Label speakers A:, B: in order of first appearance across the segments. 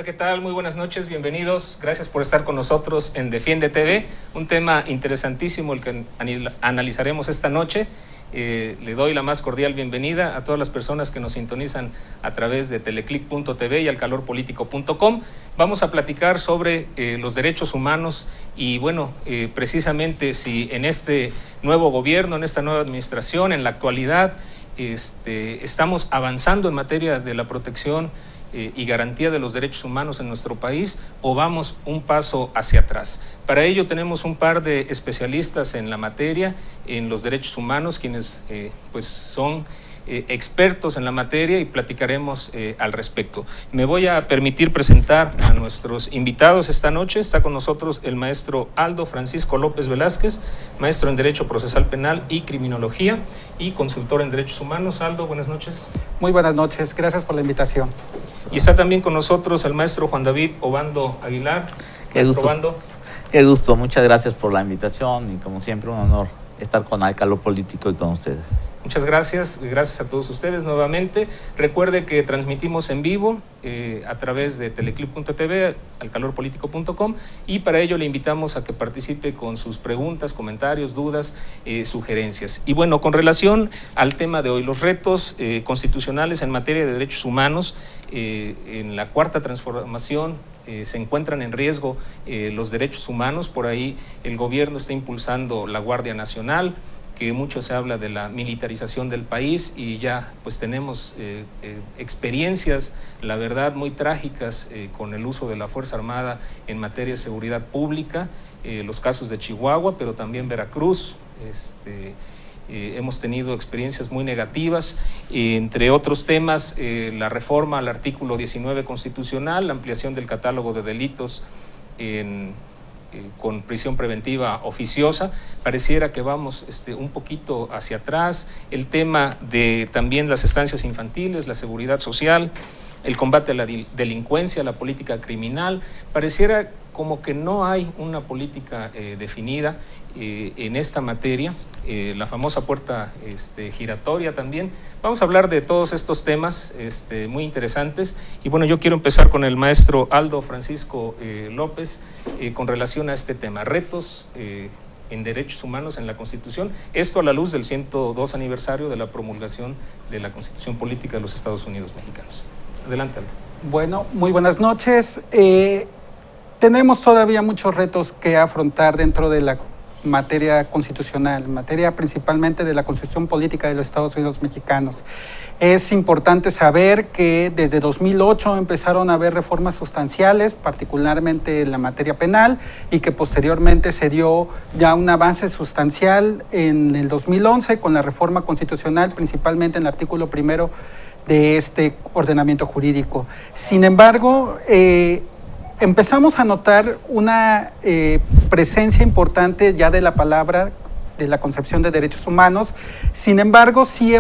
A: Hola, ¿qué tal? Muy buenas noches, bienvenidos. Gracias por estar con nosotros en Defiende TV, un tema interesantísimo el que analizaremos esta noche. Le doy la más cordial bienvenida a todas las personas que nos sintonizan a través de teleclic.tv y alcalorpolitico.com. Vamos a platicar sobre los derechos humanos y bueno, precisamente si en este nuevo gobierno, en esta nueva administración, en la actualidad, estamos avanzando en materia de la protección y garantía de los derechos humanos en nuestro país o vamos un paso hacia atrás. Para ello tenemos un par de especialistas en la materia, en los derechos humanos, quienes pues son expertos en la materia y platicaremos al respecto. Me voy a permitir presentar a nuestros invitados esta noche. Está con nosotros el maestro Aldo Francisco López Velázquez, maestro en Derecho Procesal Penal y Criminología y consultor en Derechos Humanos. Aldo, buenas noches.
B: Muy buenas noches, gracias por la invitación.
A: Y está también con nosotros el maestro Juan David Obando Aguilar.
C: Qué gusto, muchas gracias por la invitación y como siempre un honor estar con Alcalor Político y con ustedes.
A: Muchas gracias, gracias a todos ustedes nuevamente. Recuerde que transmitimos en vivo a través de teleclip.tv, alcalorpolitico.com y para ello le invitamos a que participe con sus preguntas, comentarios, dudas, sugerencias. Y bueno, con relación al tema de hoy, los retos constitucionales en materia de derechos humanos, en la cuarta transformación se encuentran en riesgo los derechos humanos. Por ahí el gobierno está impulsando la Guardia Nacional, que mucho se habla de la militarización del país y ya pues tenemos experiencias, la verdad, muy trágicas con el uso de la Fuerza Armada en materia de seguridad pública, los casos de Chihuahua, pero también Veracruz. Hemos tenido experiencias muy negativas, entre otros temas, la reforma al artículo 19 constitucional, la ampliación del catálogo de delitos con prisión preventiva oficiosa. Pareciera que vamos un poquito hacia atrás. El tema de también las estancias infantiles, la seguridad social, el combate a la delincuencia, la política criminal, pareciera como que no hay una política definida en esta materia, la famosa puerta giratoria también. Vamos a hablar de todos estos temas muy interesantes y bueno, yo quiero empezar con el maestro Aldo Francisco López con relación a este tema, retos en derechos humanos en la Constitución, esto a la luz del 102 aniversario de la promulgación de la Constitución Política de los Estados Unidos Mexicanos. Adelante, Aldo.
B: Bueno, muy buenas noches. Tenemos todavía muchos retos que afrontar dentro de la materia constitucional, materia principalmente de la Constitución Política de los Estados Unidos Mexicanos. Es importante saber que desde 2008 empezaron a haber reformas sustanciales, particularmente en la materia penal, y que posteriormente se dio ya un avance sustancial en el 2011 con la reforma constitucional, principalmente en el artículo primero de este ordenamiento jurídico. Sin embargo, empezamos a notar una presencia importante ya de la palabra, de la concepción de derechos humanos. Sin embargo, sí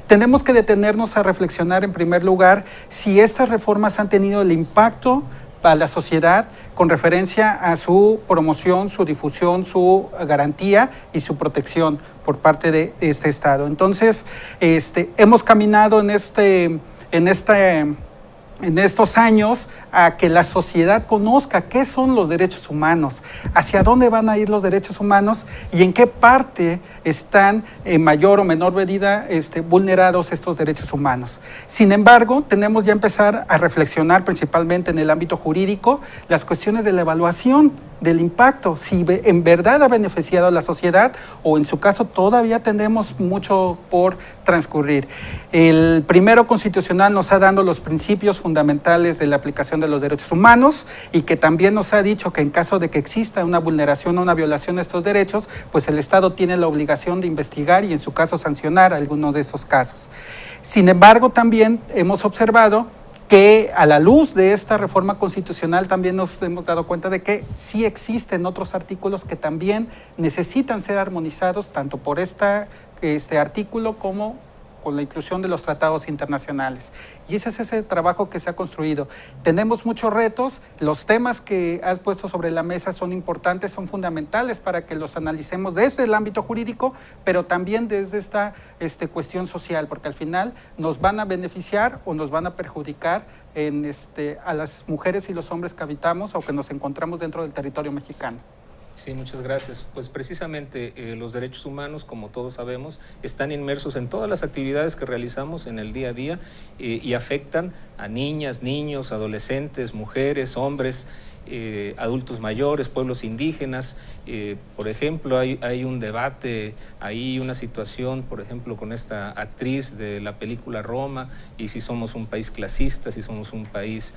B: tenemos que detenernos a reflexionar en primer lugar si estas reformas han tenido el impacto a la sociedad con referencia a su promoción, su difusión, su garantía y su protección por parte de este Estado. Entonces, hemos caminado en estos años a que la sociedad conozca qué son los derechos humanos, hacia dónde van a ir los derechos humanos y en qué parte están en mayor o menor medida vulnerados estos derechos humanos. Sin embargo, tenemos ya empezar a reflexionar principalmente en el ámbito jurídico las cuestiones de la evaluación del impacto, si en verdad ha beneficiado a la sociedad o en su caso todavía tenemos mucho por transcurrir. El primero constitucional nos ha dado los principios fundamentales de la aplicación de los derechos humanos y que también nos ha dicho que en caso de que exista una vulneración o una violación de estos derechos, pues el Estado tiene la obligación de investigar y en su caso sancionar algunos de esos casos. Sin embargo, también hemos observado que a la luz de esta reforma constitucional también nos hemos dado cuenta de que sí existen otros artículos que también necesitan ser armonizados tanto por este artículo como con la inclusión de los tratados internacionales. Y ese es ese trabajo que se ha construido. Tenemos muchos retos, los temas que has puesto sobre la mesa son importantes, son fundamentales para que los analicemos desde el ámbito jurídico, pero también desde esta cuestión social, porque al final nos van a beneficiar o nos van a perjudicar a las mujeres y los hombres que habitamos o que nos encontramos dentro del territorio mexicano.
A: Sí, muchas gracias. Pues precisamente los derechos humanos, como todos sabemos, están inmersos en todas las actividades que realizamos en el día a día y afectan a niñas, niños, adolescentes, mujeres, hombres, adultos mayores, pueblos indígenas. Por ejemplo, hay un debate, hay una situación, por ejemplo, con esta actriz de la película Roma, y si somos un país clasista, si somos un país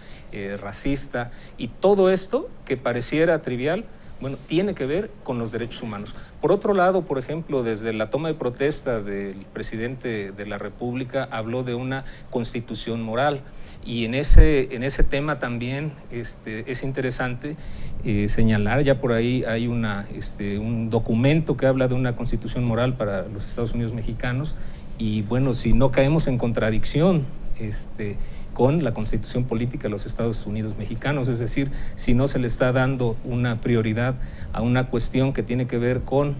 A: racista, y todo esto que pareciera trivial, bueno, tiene que ver con los derechos humanos. Por otro lado, por ejemplo, desde la toma de protesta del presidente de la República habló de una constitución moral, y en ese tema también es interesante señalar, ya por ahí hay un documento que habla de una constitución moral para los Estados Unidos mexicanos, y bueno, si no caemos en contradicción con la Constitución Política de los Estados Unidos mexicanos, es decir, si no se le está dando una prioridad a una cuestión que tiene que ver con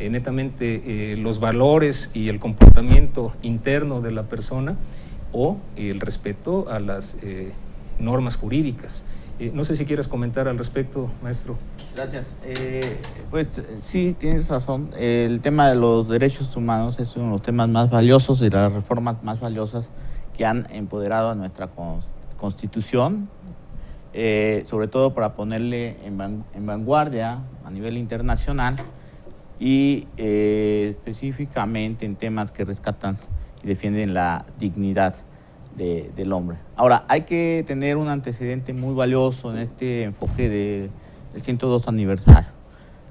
A: netamente los valores y el comportamiento interno de la persona o el respeto a las normas jurídicas. No sé si quieres comentar al respecto, maestro.
C: Gracias. Pues sí, tienes razón. El tema de los derechos humanos es uno de los temas más valiosos y las reformas más valiosas que han empoderado a nuestra Constitución, sobre todo para ponerle en vanguardia a nivel internacional y específicamente en temas que rescatan y defienden la dignidad del hombre. Ahora, hay que tener un antecedente muy valioso en este enfoque del 102 aniversario.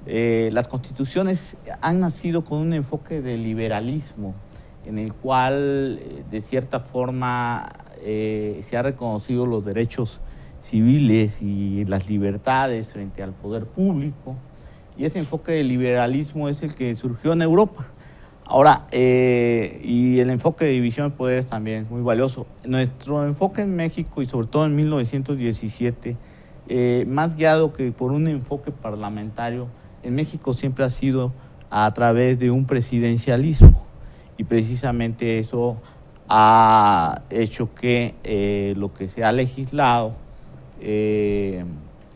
C: Las constituciones han nacido con un enfoque de liberalismo, en el cual de cierta forma se ha reconocido los derechos civiles y las libertades frente al poder público, y ese enfoque de liberalismo es el que surgió en Europa. Ahora, y el enfoque de división de poderes también es muy valioso. Nuestro enfoque en México, y sobre todo en 1917, más guiado que por un enfoque parlamentario, en México siempre ha sido a través de un presidencialismo. Y precisamente eso ha hecho que lo que se ha legislado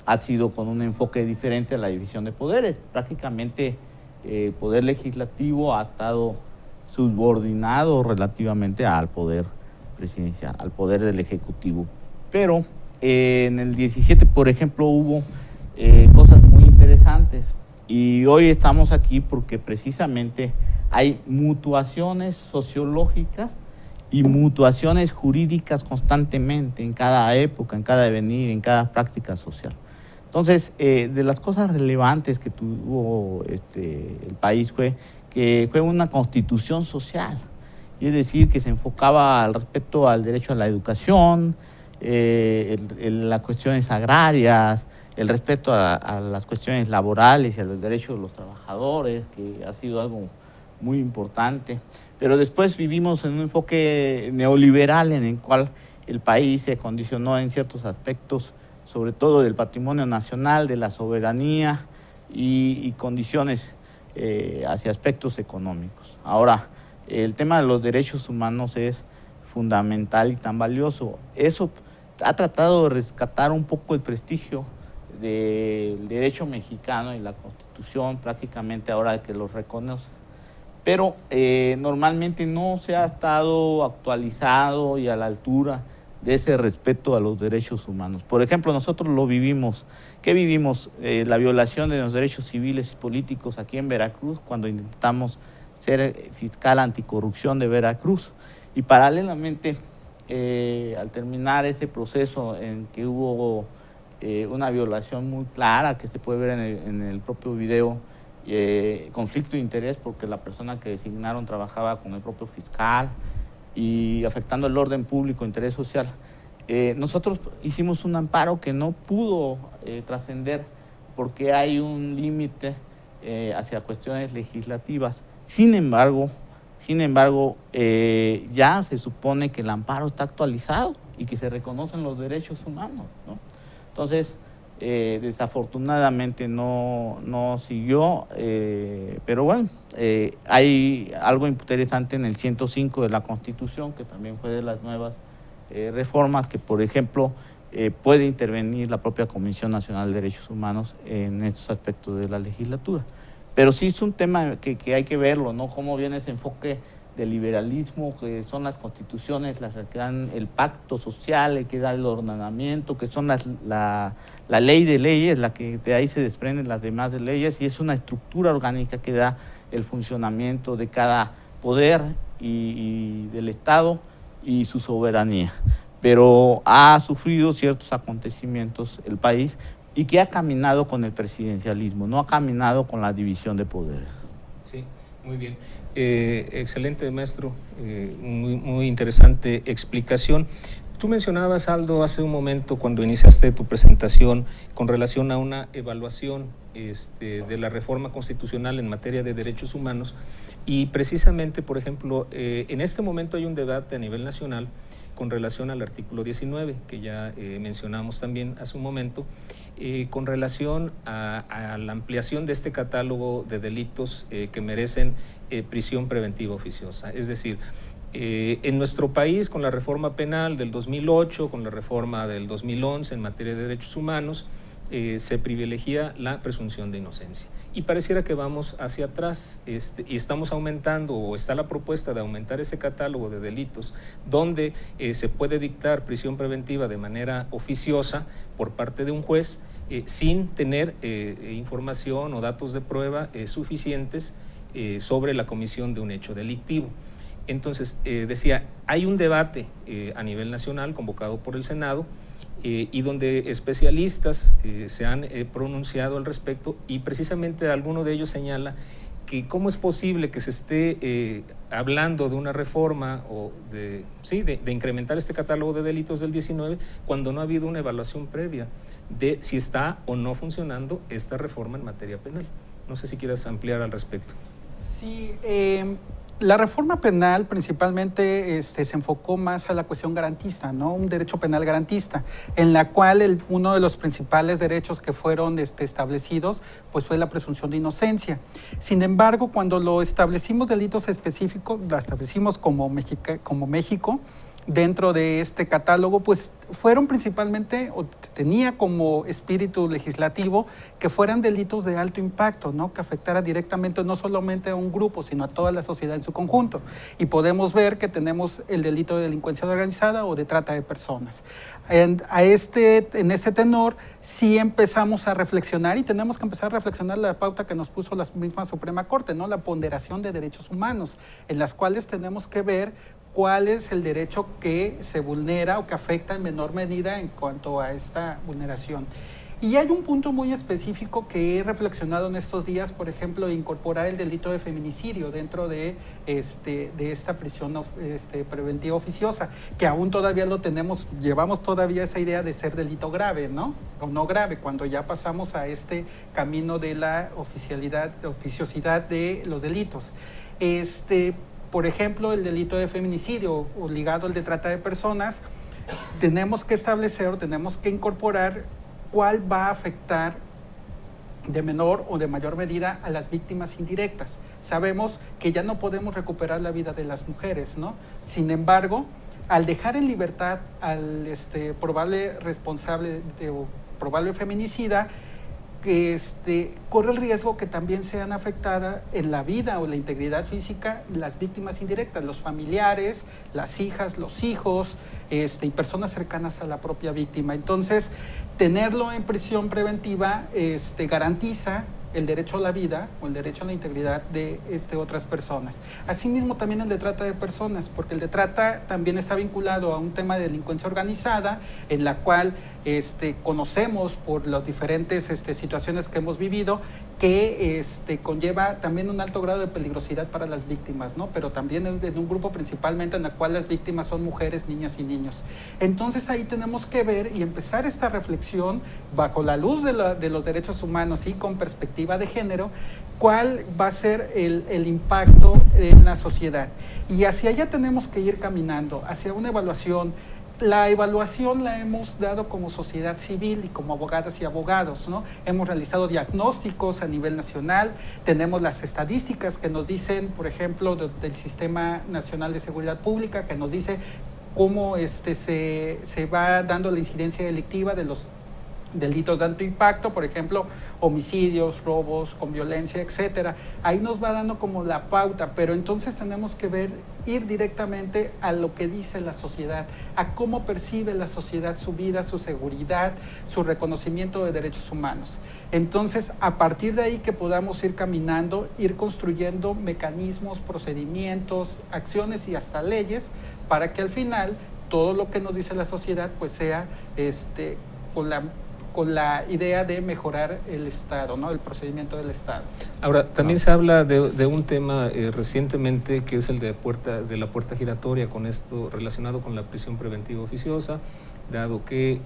C: ha sido con un enfoque diferente a la división de poderes. Prácticamente el poder legislativo ha estado subordinado relativamente al poder presidencial, al poder del Ejecutivo. Pero en el 17, por ejemplo, hubo cosas muy interesantes, y hoy estamos aquí porque precisamente hay mutuaciones sociológicas y mutuaciones jurídicas constantemente en cada época, en cada devenir, en cada práctica social. Entonces, de las cosas relevantes que tuvo el país fue que fue una constitución social, y es decir, que se enfocaba al respeto al derecho a la educación, las cuestiones agrarias, el respeto a las cuestiones laborales y a los derechos de los trabajadores, que ha sido algo muy importante. Pero después vivimos en un enfoque neoliberal en el cual el país se condicionó en ciertos aspectos, sobre todo del patrimonio nacional, de la soberanía y condiciones hacia aspectos económicos. Ahora, el tema de los derechos humanos es fundamental y tan valioso. Eso ha tratado de rescatar un poco el prestigio del derecho mexicano y la Constitución, prácticamente ahora que los reconoce. Pero normalmente no se ha estado actualizado y a la altura de ese respeto a los derechos humanos. Por ejemplo, nosotros lo vivimos. ¿Qué vivimos? La violación de los derechos civiles y políticos aquí en Veracruz, cuando intentamos ser fiscal anticorrupción de Veracruz. Y paralelamente, al terminar ese proceso en que hubo una violación muy clara, que se puede ver en el propio video, conflicto de interés porque la persona que designaron trabajaba con el propio fiscal y afectando el orden público, interés social. Nosotros hicimos un amparo que no pudo trascender porque hay un límite hacia cuestiones legislativas. Sin embargo, Sin embargo, ya se supone que el amparo está actualizado y que se reconocen los derechos humanos, ¿no? Entonces, desafortunadamente no siguió, pero bueno, hay algo interesante en el 105 de la Constitución, que también fue de las nuevas reformas, que por ejemplo puede intervenir la propia Comisión Nacional de Derechos Humanos en estos aspectos de la legislatura. Pero sí es un tema que hay que verlo, ¿no? Cómo viene ese enfoque del liberalismo, que son las constituciones las que dan el pacto social, el que da el ordenamiento, que son la ley de leyes, la que de ahí se desprenden las demás de leyes, y es una estructura orgánica que da el funcionamiento de cada poder y del Estado y su soberanía. Pero ha sufrido ciertos acontecimientos el país y que ha caminado con el presidencialismo, no ha caminado con la división de poderes.
A: Sí, muy bien. Excelente, maestro, muy interesante explicación. Tú mencionabas, Aldo, hace un momento cuando iniciaste tu presentación con relación a una evaluación de la reforma constitucional en materia de derechos humanos, y precisamente, por ejemplo, en este momento hay un debate a nivel nacional con relación al artículo 19, que ya mencionamos también hace un momento, con relación a la ampliación de este catálogo de delitos que merecen prisión preventiva oficiosa. Es decir, en nuestro país, con la reforma penal del 2008, con la reforma del 2011 en materia de derechos humanos, se privilegia la presunción de inocencia. Y pareciera que vamos hacia atrás y estamos aumentando, o está la propuesta de aumentar ese catálogo de delitos donde se puede dictar prisión preventiva de manera oficiosa por parte de un juez sin tener información o datos de prueba suficientes sobre la comisión de un hecho delictivo. Entonces, decía, hay un debate a nivel nacional convocado por el Senado y donde especialistas se han pronunciado al respecto, y precisamente alguno de ellos señala que cómo es posible que se esté hablando de una reforma o de incrementar este catálogo de delitos del 19 cuando no ha habido una evaluación previa de si está o no funcionando esta reforma en materia penal. No sé si quieras ampliar al respecto.
B: Sí, la reforma penal principalmente se enfocó más a la cuestión garantista, ¿no? Un derecho penal garantista, en la cual uno de los principales derechos que fueron establecidos pues fue la presunción de inocencia. Sin embargo, cuando lo establecimos delitos específicos, lo establecimos como México, dentro de este catálogo, pues fueron principalmente, o tenía como espíritu legislativo, que fueran delitos de alto impacto, ¿no? Que afectara directamente no solamente a un grupo, sino a toda la sociedad en su conjunto. Y podemos ver que tenemos el delito de delincuencia organizada o de trata de personas. En ese tenor, sí empezamos a reflexionar, y tenemos que empezar a reflexionar la pauta que nos puso la misma Suprema Corte, ¿no? La ponderación de derechos humanos, en las cuales tenemos que ver cuál es el derecho que se vulnera o que afecta en menor medida en cuanto a esta vulneración. Y hay un punto muy específico que he reflexionado en estos días, por ejemplo, incorporar el delito de feminicidio dentro de esta prisión preventiva oficiosa, que aún todavía lo tenemos, llevamos todavía esa idea de ser delito grave, ¿no? O no grave, cuando ya pasamos a este camino de la oficiosidad de los delitos. Por ejemplo, el delito de feminicidio o ligado al de trata de personas, tenemos que establecer o tenemos que incorporar cuál va a afectar de menor o de mayor medida a las víctimas indirectas. Sabemos que ya no podemos recuperar la vida de las mujeres, ¿no? Sin embargo, al dejar en libertad al probable responsable o probable feminicida, corre el riesgo que también sean afectadas en la vida o la integridad física las víctimas indirectas, los familiares, las hijas, los hijos y personas cercanas a la propia víctima. Entonces, tenerlo en prisión preventiva garantiza el derecho a la vida o el derecho a la integridad de otras personas. Asimismo, también el de trata de personas, porque el de trata también está vinculado a un tema de delincuencia organizada, en la cual conocemos por las diferentes situaciones que hemos vivido, que conlleva también un alto grado de peligrosidad para las víctimas, ¿no? Pero también en un grupo principalmente en el cual las víctimas son mujeres, niñas y niños. Entonces ahí tenemos que ver y empezar esta reflexión bajo la luz de los derechos humanos y con perspectiva de género, cuál va a ser el impacto en la sociedad. Y hacia allá tenemos que ir caminando, hacia una evaluación. La evaluación la hemos dado como sociedad civil y como abogadas y abogados, ¿no? Hemos realizado diagnósticos a nivel nacional, tenemos las estadísticas que nos dicen, por ejemplo, del Sistema Nacional de Seguridad Pública, que nos dice cómo se va dando la incidencia delictiva de los delitos de alto impacto, por ejemplo, homicidios, robos con violencia, etcétera. Ahí nos va dando como la pauta, pero entonces tenemos que ir directamente a lo que dice la sociedad, a cómo percibe la sociedad su vida, su seguridad, su reconocimiento de derechos humanos. Entonces, a partir de ahí que podamos ir caminando, ir construyendo mecanismos, procedimientos, acciones y hasta leyes, para que al final todo lo que nos dice la sociedad pues sea con la idea de mejorar el Estado, ¿no? El procedimiento del Estado.
A: Ahora, también se habla de un tema recientemente que es el de la puerta giratoria, con esto relacionado con la prisión preventiva oficiosa, dado que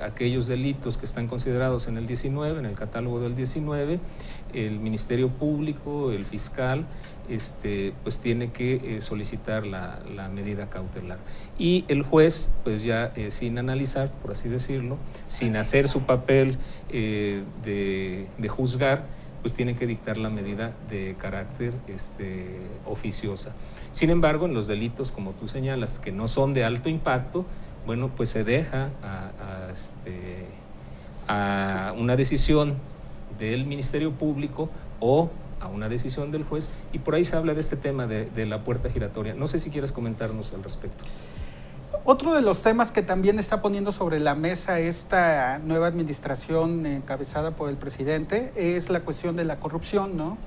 A: aquellos delitos que están considerados en el 19, en el catálogo del 19, el Ministerio Público, el fiscal, pues tiene que solicitar la medida cautelar. Y el juez, pues ya sin analizar, por así decirlo, sin hacer su papel de juzgar, pues tiene que dictar la medida de carácter oficiosa. Sin embargo, en los delitos, como tú señalas, que no son de alto impacto, bueno, pues se deja a una decisión del Ministerio Público o a una decisión del juez, y por ahí se habla de este tema de la puerta giratoria. No sé si quieres comentarnos al respecto.
B: Otro de los temas que también está poniendo sobre la mesa esta nueva administración encabezada por el presidente es la cuestión de la corrupción, ¿no?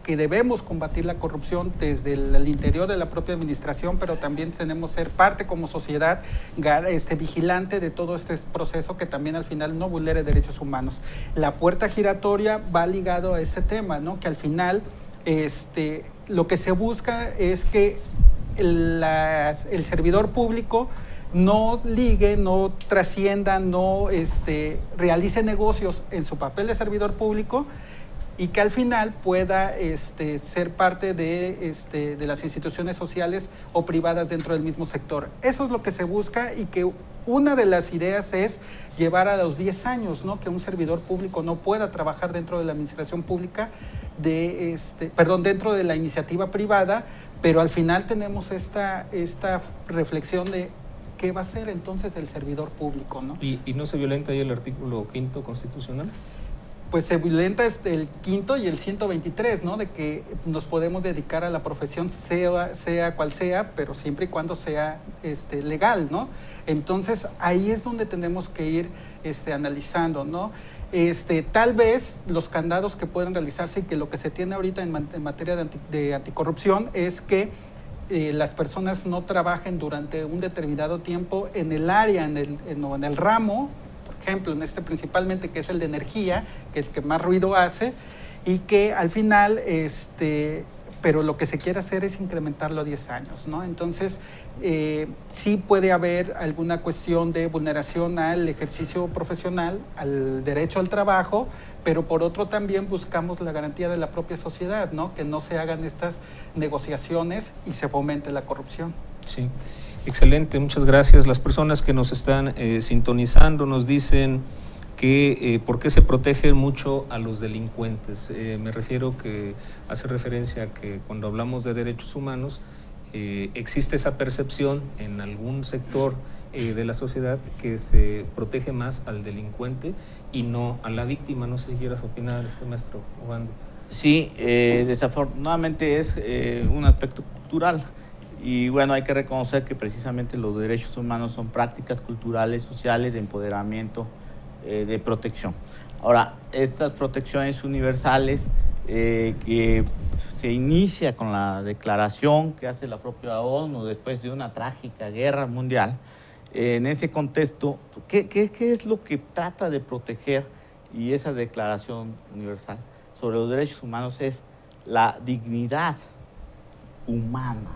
B: Que debemos combatir la corrupción desde el interior de la propia administración, pero también tenemos que ser parte como sociedad vigilante de todo este proceso que también al final no vulnere derechos humanos. La puerta giratoria va ligado a ese tema, ¿no? Que al final lo que se busca es que el servidor público no ligue, no trascienda, no realice negocios en su papel de servidor público, y que al final pueda ser parte de las instituciones sociales o privadas dentro del mismo sector. Eso es lo que se busca, y que una de las ideas es llevar a los 10 años, ¿no? Que un servidor público no pueda trabajar dentro de la administración pública, dentro de la iniciativa privada, pero al final tenemos esta reflexión de qué va a ser entonces el servidor público, ¿no?
A: ¿Y no se violenta ahí el artículo 5º constitucional?
B: Pues se violenta el 5º y el 123, ¿no? De que nos podemos dedicar a la profesión sea cual sea, pero siempre y cuando sea legal, ¿no? Entonces ahí es donde tenemos que ir analizando, ¿no? Tal vez los candados que pueden realizarse, y que lo que se tiene ahorita en materia de anticorrupción es que las personas no trabajen durante un determinado tiempo en el área, en el ramo, ejemplo, principalmente, que es el de energía, que es el que más ruido hace, y que al final, pero lo que se quiere hacer es incrementarlo a 10 años, ¿no? Entonces, sí puede haber alguna cuestión de vulneración al ejercicio profesional, al derecho al trabajo, pero por otro también buscamos la garantía de la propia sociedad, ¿no? Que no se hagan estas negociaciones y se fomente la corrupción.
A: Sí. Excelente, muchas gracias. Las personas que nos están sintonizando nos dicen que por qué se protege mucho a los delincuentes. Me refiero que hace referencia a que cuando hablamos de derechos humanos existe esa percepción en algún sector de la sociedad que se protege más al delincuente y no a la víctima. No sé si quieras opinar, maestro Obando.
C: Sí, desafortunadamente es un aspecto cultural. Y bueno, hay que reconocer que precisamente los derechos humanos son prácticas culturales, sociales, de empoderamiento, de protección. Ahora, estas protecciones universales que se inicia con la declaración que hace la propia ONU después de una trágica guerra mundial, En ese contexto, ¿qué es lo que trata de proteger? Y esa Declaración Universal sobre los Derechos Humanos es la dignidad humana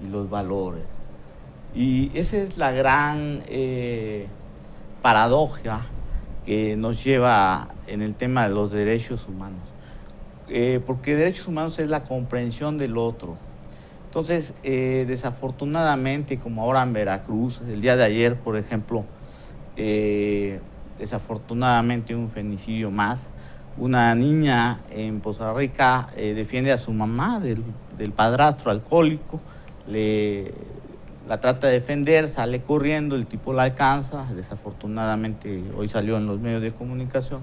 C: y los valores. Y esa es la gran paradoja que nos lleva en el tema de los derechos humanos. Porque derechos humanos es la comprensión del otro. Entonces, desafortunadamente, como ahora en Veracruz, el día de ayer, por ejemplo, desafortunadamente un femicidio más, una niña en Poza Rica defiende a su mamá del padrastro alcohólico, la trata de defender, sale corriendo, el tipo la alcanza, desafortunadamente hoy salió en los medios de comunicación,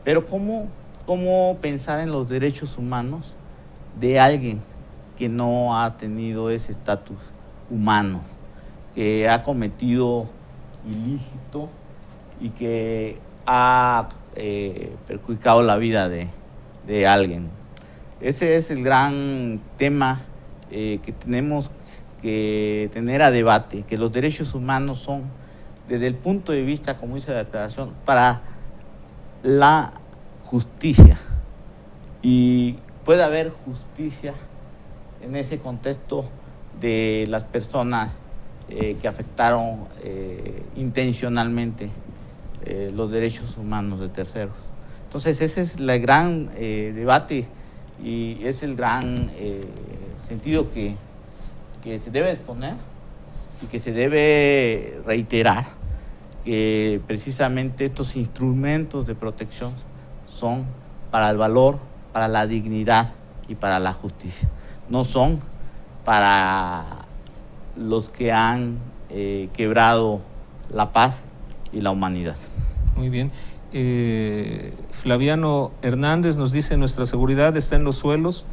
C: pero ¿cómo pensar en los derechos humanos de alguien que no ha tenido ese estatus humano, que ha cometido ilícito y que ha perjudicado la vida de alguien? Ese es el gran tema que tenemos que tener a debate, que los derechos humanos son, desde el punto de vista, como dice la declaración, para la justicia. Y puede haber justicia en ese contexto de las personas que afectaron intencionalmente los derechos humanos de terceros. Entonces ese es el gran debate y es el gran sentido que se debe exponer y que se debe reiterar, que precisamente estos instrumentos de protección son para el valor, para la dignidad y para la justicia. No son para los que han quebrado la paz y la humanidad.
A: Muy bien. Flaviano Hernández nos dice: nuestra seguridad está en los suelos,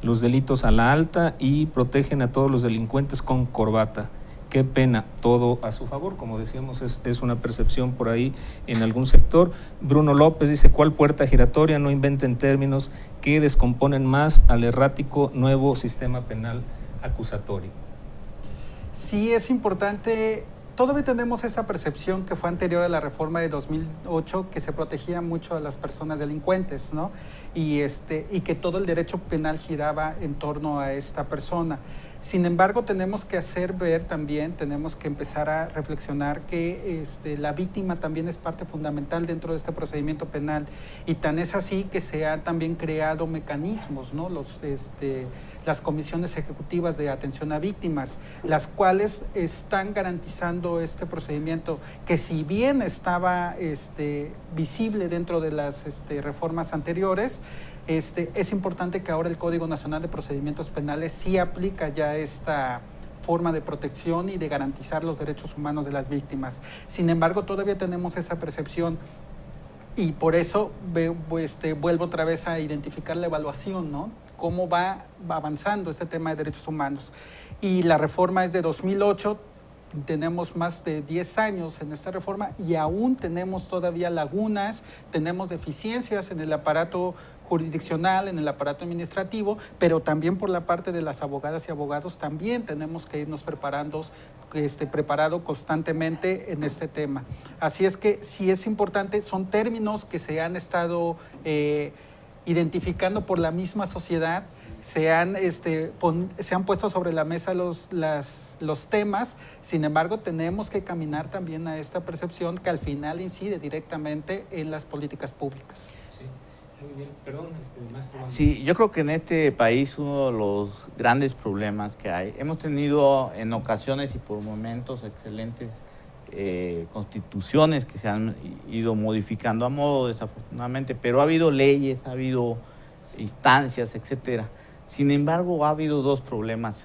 A: los delitos a la alta y protegen a todos los delincuentes con corbata. Qué pena, todo a su favor, como decíamos, es una percepción por ahí en algún sector. Bruno López dice: ¿cuál puerta giratoria? No inventen términos que descomponen más al errático nuevo sistema penal acusatorio.
B: Sí, es importante. Todavía tenemos esa percepción que fue anterior a la reforma de 2008, que se protegía mucho a las personas delincuentes, ¿no? Y que todo el derecho penal giraba en torno a esta persona. Sin embargo, tenemos que hacer ver también, tenemos que empezar a reflexionar que la víctima también es parte fundamental dentro de este procedimiento penal, y tan es así que se han también creado mecanismos, ¿no? Las comisiones ejecutivas de atención a víctimas, las cuales están garantizando este procedimiento que, si bien estaba visible dentro de las reformas anteriores, es importante que ahora el Código Nacional de Procedimientos Penales sí aplica ya esta forma de protección y de garantizar los derechos humanos de las víctimas. Sin embargo, todavía tenemos esa percepción, y por eso vuelvo otra vez a identificar la evaluación, ¿no? Cómo va avanzando este tema de derechos humanos. Y la reforma es de 2008, tenemos más de 10 años en esta reforma y aún tenemos todavía lagunas, tenemos deficiencias en el aparato jurisdiccional, en el aparato administrativo, pero también por la parte de las abogadas y abogados también tenemos que irnos preparando constantemente en este tema. Así es que sí es importante, son términos que se han estado identificando por la misma sociedad, se han puesto sobre la mesa los temas. Sin embargo, tenemos que caminar también a esta percepción que al final incide directamente en las políticas públicas.
A: Sí, muy bien. Perdón, maestro.
C: Sí, yo creo que en este país uno de los grandes problemas que hay, hemos tenido en ocasiones y por momentos excelentes constituciones que se han ido modificando a modo, desafortunadamente, pero ha habido leyes, ha habido instancias, etcétera. Sin embargo, ha habido dos problemas.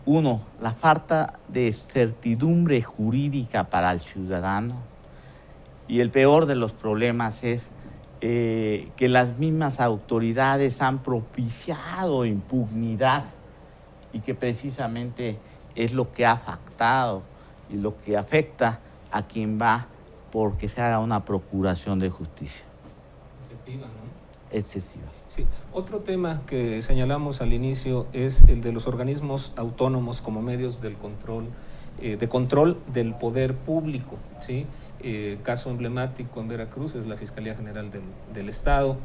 C: Uno, la falta de certidumbre jurídica para el ciudadano. Y el peor de los problemas es que las mismas autoridades han propiciado impunidad, y que precisamente es lo que ha afectado y lo que afecta a quien va porque se haga una procuración de justicia.
A: Efectiva, ¿no?
C: Excesiva.
A: Sí. Otro tema que señalamos al inicio es el de los organismos autónomos como medios del control de control del poder público, ¿sí? Caso emblemático en Veracruz es la Fiscalía General del Estado.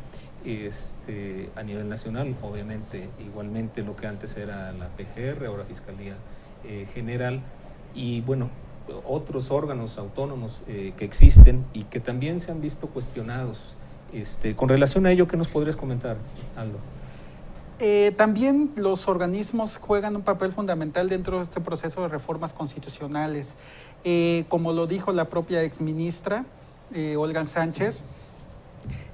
A: A nivel nacional, obviamente, igualmente lo que antes era la PGR, ahora Fiscalía General, y bueno, otros órganos autónomos que existen y que también se han visto cuestionados. Con relación a ello, ¿qué nos podrías comentar, Aldo?
B: También los organismos juegan un papel fundamental dentro de este proceso de reformas constitucionales. Como lo dijo la propia exministra, Olga Sánchez,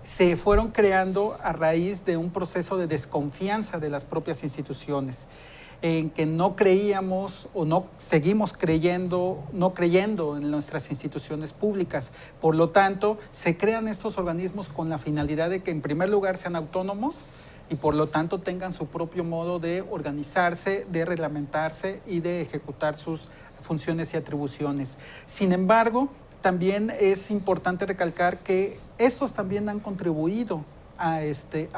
B: se fueron creando a raíz de un proceso de desconfianza de las propias instituciones, en que no creíamos o no seguimos no creyendo en nuestras instituciones públicas. Por lo tanto, se crean estos organismos con la finalidad de que en primer lugar sean autónomos y por lo tanto tengan su propio modo de organizarse, de reglamentarse y de ejecutar sus funciones y atribuciones. Sin embargo, también es importante recalcar que estos también han contribuido a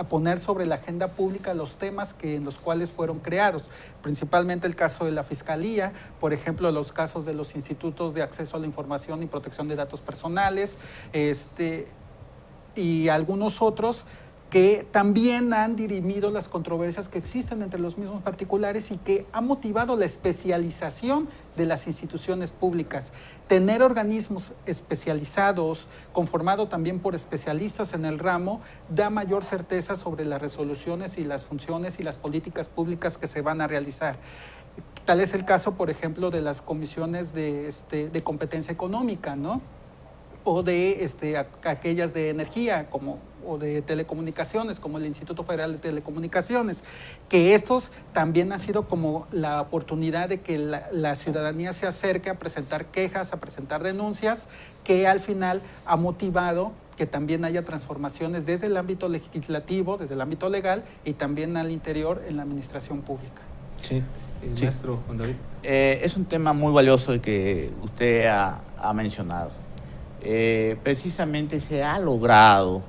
B: poner sobre la agenda pública los temas en los cuales fueron creados, principalmente el caso de la Fiscalía, por ejemplo, los casos de los institutos de acceso a la información y protección de datos personales, y algunos otros que también han dirimido las controversias que existen entre los mismos particulares y que ha motivado la especialización de las instituciones públicas. Tener organismos especializados, conformados también por especialistas en el ramo, da mayor certeza sobre las resoluciones y las funciones y las políticas públicas que se van a realizar. Tal es el caso, por ejemplo, de las comisiones de competencia económica, ¿no? O de aquellas de energía o de telecomunicaciones, como el Instituto Federal de Telecomunicaciones, que estos también ha sido como la oportunidad de que la ciudadanía se acerque a presentar quejas, a presentar denuncias, que al final ha motivado que también haya transformaciones desde el ámbito legislativo, desde el ámbito legal y también al interior en la administración pública.
A: Sí, maestro Juan David.
C: Es un tema muy valioso el que usted ha mencionado. Precisamente se ha logrado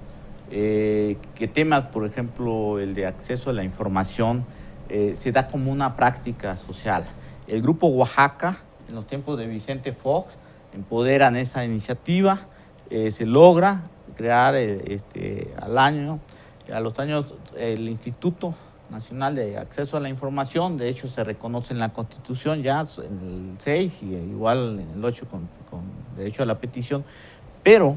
C: que temas, por ejemplo, el de acceso a la información, se da como una práctica social. El Grupo Oaxaca, en los tiempos de Vicente Fox, empoderan esa iniciativa, se logra crear a los años, el Instituto Nacional de Acceso a la Información. De hecho, se reconoce en la Constitución ya en el 6 y igual en el 8 con derecho a la petición. Pero,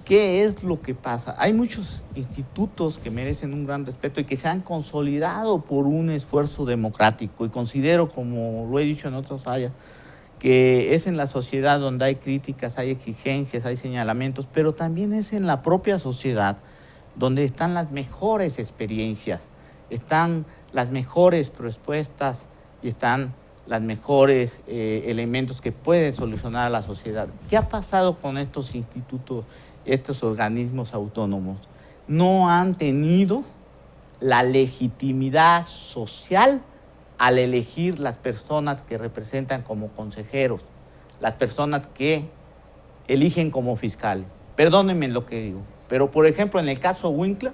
C: ¿qué es lo que pasa? Hay muchos institutos que merecen un gran respeto y que se han consolidado por un esfuerzo democrático, y considero, como lo he dicho en otras áreas, que es en la sociedad donde hay críticas, hay exigencias, hay señalamientos, pero también es en la propia sociedad donde están las mejores experiencias, están las mejores respuestas y están los mejores elementos que pueden solucionar a la sociedad. ¿Qué ha pasado con estos institutos, estos organismos autónomos? No han tenido la legitimidad social al elegir las personas que representan como consejeros, las personas que eligen como fiscales. Perdónenme lo que digo, pero por ejemplo en el caso Winkler,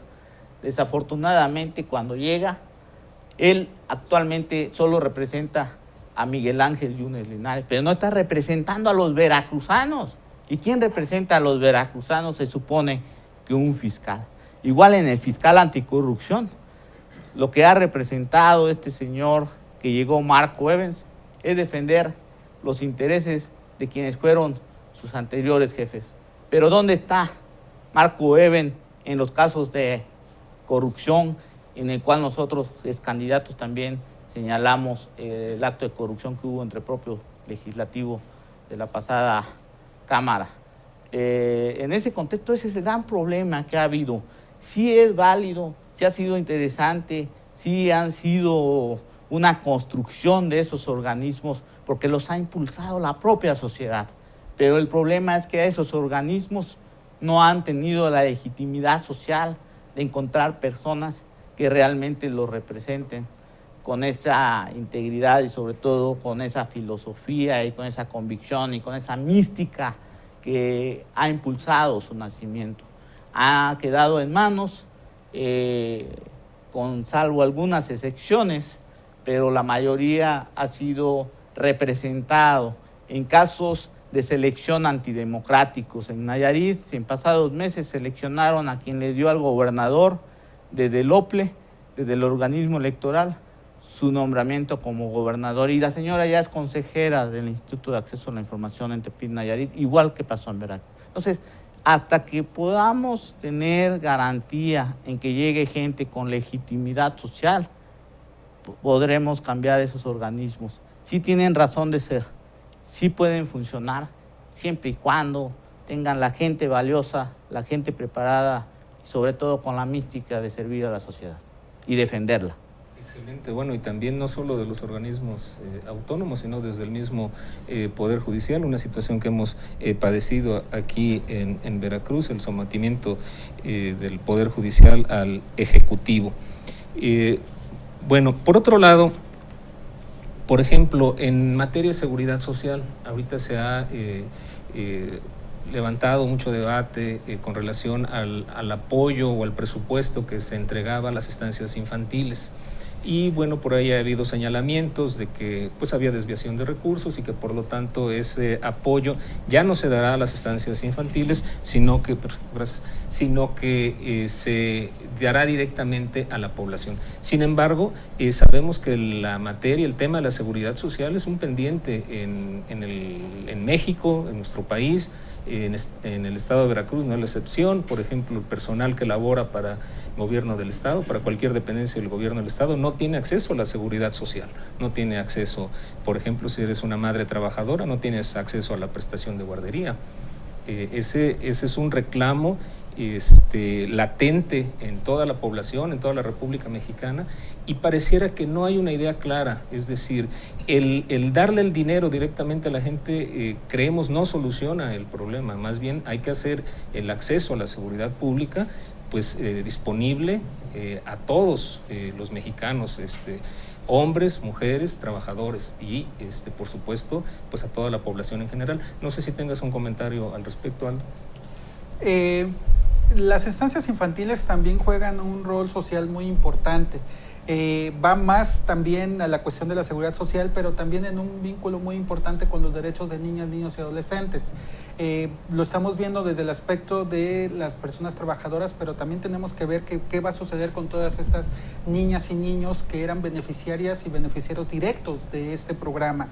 C: desafortunadamente cuando llega, él actualmente solo representa a Miguel Ángel Yunes Linares, pero no está representando a los veracruzanos. ¿Y quién representa a los veracruzanos? Se supone que un fiscal. Igual en el fiscal anticorrupción, lo que ha representado este señor que llegó, Marco Evans, es defender los intereses de quienes fueron sus anteriores jefes. Pero ¿dónde está Marco Evans en los casos de corrupción, en el cual nosotros, candidatos, también señalamos el acto de corrupción que hubo entre el propio legislativo de la pasada Cámara? En ese contexto, ese es el gran problema que ha habido. Sí es válido, sí ha sido interesante, sí han sido una construcción de esos organismos porque los ha impulsado la propia sociedad. Pero el problema es que esos organismos no han tenido la legitimidad social de encontrar personas que realmente los representen con esa integridad y sobre todo con esa filosofía y con esa convicción y con esa mística que ha impulsado su nacimiento. Ha quedado en manos, con salvo algunas excepciones, pero la mayoría ha sido representado en casos de selección antidemocráticos. En Nayarit, en pasados meses, seleccionaron a quien le dio al gobernador desde el OPLE, desde el organismo electoral, su nombramiento como gobernador. Y la señora ya es consejera del Instituto de Acceso a la Información en Tepic, Nayarit, igual que pasó en Veracruz. Entonces, hasta que podamos tener garantía en que llegue gente con legitimidad social, podremos cambiar esos organismos. Sí tienen razón de ser, sí pueden funcionar, siempre y cuando tengan la gente valiosa, la gente preparada, y sobre todo con la mística de servir a la sociedad y defenderla.
A: Excelente, bueno, y también no solo de los organismos autónomos, sino desde el mismo Poder Judicial, una situación que hemos padecido aquí en Veracruz, el sometimiento del Poder Judicial al Ejecutivo. Bueno, por otro lado, por ejemplo, en materia de seguridad social, ahorita se ha levantado mucho debate con relación al apoyo o al presupuesto que se entregaba a las estancias infantiles. Y bueno, por ahí ha habido señalamientos de que pues había desviación de recursos y que por lo tanto ese apoyo ya no se dará a las estancias infantiles, sino que se dará directamente a la población. Sin embargo, sabemos que la materia, el tema de la seguridad social es un pendiente en México, en nuestro país. En el estado de Veracruz no es la excepción. Por ejemplo, el personal que labora para el gobierno del estado, para cualquier dependencia del gobierno del estado, no tiene acceso a la seguridad social, no tiene acceso, por ejemplo, si eres una madre trabajadora, no tienes acceso a la prestación de guardería. Ese es un reclamo latente en toda la población, en toda la República Mexicana, y pareciera que no hay una idea clara. Es decir, el darle el dinero directamente a la gente, creemos, no soluciona el problema. Más bien hay que hacer el acceso a la seguridad pública pues disponible a todos los mexicanos, hombres, mujeres, trabajadores y por supuesto pues a toda la población en general. No sé si tengas un comentario al respecto, Aldo.
B: Las estancias infantiles también juegan un rol social muy importante. Va más también a la cuestión de la seguridad social, pero también en un vínculo muy importante con los derechos de niñas, niños y adolescentes. Lo estamos viendo desde el aspecto de las personas trabajadoras, pero también tenemos que ver qué va a suceder con todas estas niñas y niños que eran beneficiarias y beneficiarios directos de este programa.